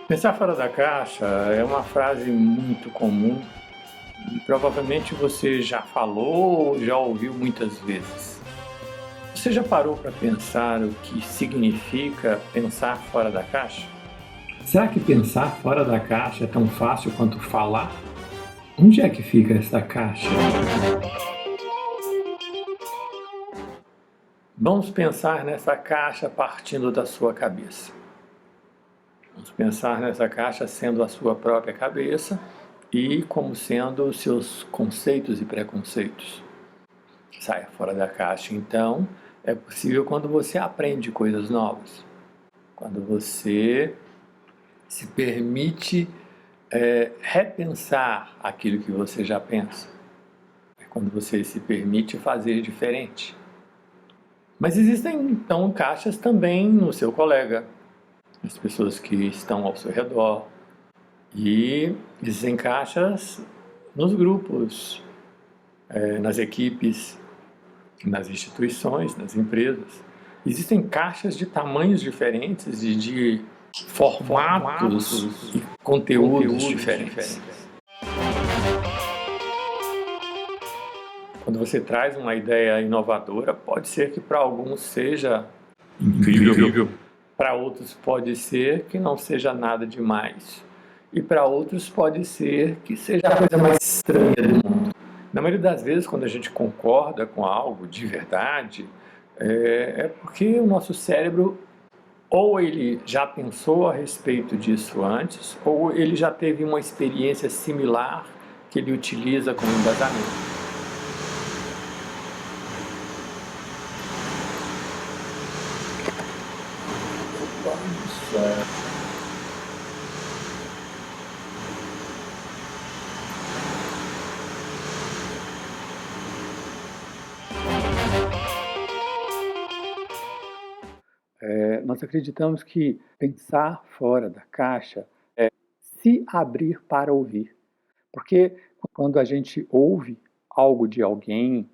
Pensar fora da caixa é uma frase muito comum e provavelmente você já falou ou já ouviu muitas vezes. Você já parou para pensar o que significa pensar fora da caixa? Será que pensar fora da caixa é tão fácil quanto falar? Onde é que fica essa caixa? Vamos pensar nessa caixa partindo da sua cabeça. Vamos pensar nessa caixa sendo a sua própria cabeça e como sendo os seus conceitos e preconceitos. Saia fora da caixa, então, é possível quando você aprende coisas novas, quando você se permite repensar aquilo que você já pensa, é quando você se permite fazer diferente. Mas existem, então, caixas também no seu colega, as pessoas que estão ao seu redor, e existem caixas nos grupos, nas equipes, nas instituições, nas empresas. Existem caixas de tamanhos diferentes e de formatos e conteúdos diferentes. Quando você traz uma ideia inovadora, pode ser que para alguns seja incrível, para outros pode ser que não seja nada demais, e para outros pode ser que seja a coisa mais estranha do mundo. Na maioria das vezes, quando a gente concorda com algo de verdade, é porque o nosso cérebro ou ele já pensou a respeito disso antes, ou ele já teve uma experiência similar que ele utiliza como embasamento. Nós acreditamos que pensar fora da caixa é se abrir para ouvir. Porque quando a gente ouve algo de alguém,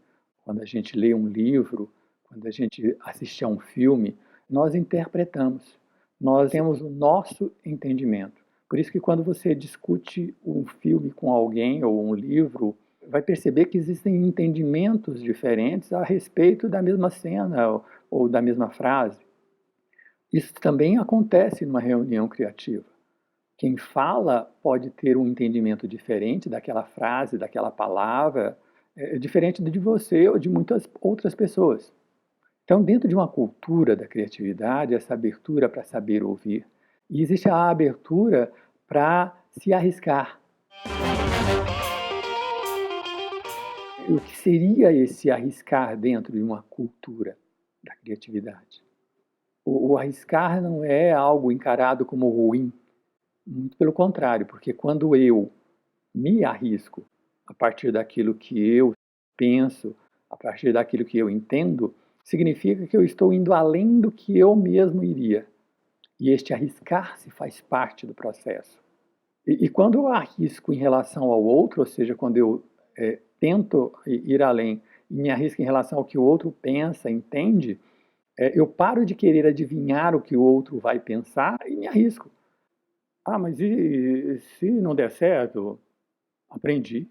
quando a gente lê um livro, quando a gente assiste a um filme, nós interpretamos, nós temos o nosso entendimento. Por isso que quando você discute um filme com alguém ou um livro, vai perceber que existem entendimentos diferentes a respeito da mesma cena ou da mesma frase. Isso também acontece numa reunião criativa. Quem fala pode ter um entendimento diferente daquela frase, daquela palavra, diferente de você ou de muitas outras pessoas. Então, dentro de uma cultura da criatividade, essa abertura para saber ouvir. E existe a abertura para se arriscar. O que seria esse arriscar dentro de uma cultura da criatividade? O arriscar não é algo encarado como ruim. Muito pelo contrário, porque quando eu me arrisco a partir daquilo que eu penso, a partir daquilo que eu entendo, significa que eu estou indo além do que eu mesmo iria. E este arriscar-se faz parte do processo. E quando eu arrisco em relação ao outro, ou seja, quando eu tento ir além e me arrisco em relação ao que o outro pensa, entende, eu paro de querer adivinhar o que o outro vai pensar e me arrisco. Ah, mas e se não der certo? Aprendi.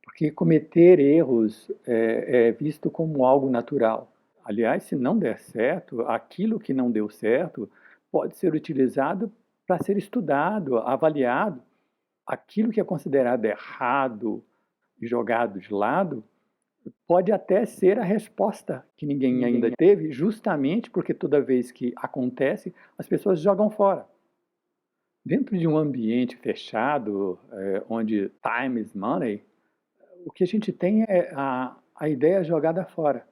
Porque cometer erros é visto como algo natural. Aliás, se não der certo, aquilo que não deu certo pode ser utilizado para ser estudado, avaliado. Aquilo que é considerado errado e jogado de lado pode até ser a resposta que ninguém ainda teve, justamente porque toda vez que acontece, as pessoas jogam fora. Dentro de um ambiente fechado, onde time is money, o que a gente tem é a ideia jogada fora.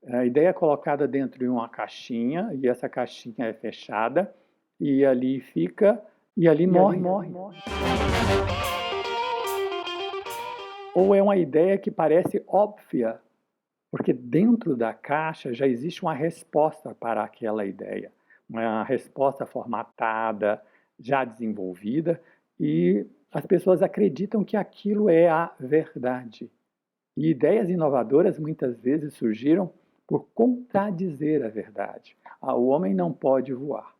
A ideia é colocada dentro de uma caixinha, e essa caixinha é fechada, e ali fica, e ali morre. Ou é uma ideia que parece óbvia, porque dentro da caixa já existe uma resposta para aquela ideia, uma resposta formatada, já desenvolvida, e as pessoas acreditam que aquilo é a verdade. E ideias inovadoras muitas vezes surgiram por contradizer a verdade. O homem não pode voar.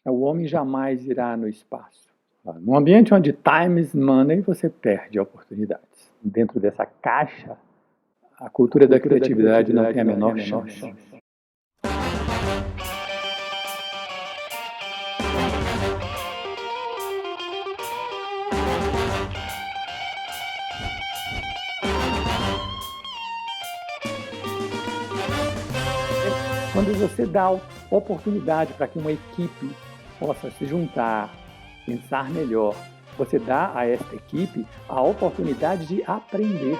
O homem jamais irá no espaço. Num ambiente onde time is money, você perde oportunidades. Dentro dessa caixa, a cultura da criatividade não tem a menor chance. Quando você dá oportunidade para que uma equipe possa se juntar, pensar melhor, você dá a esta equipe a oportunidade de aprender.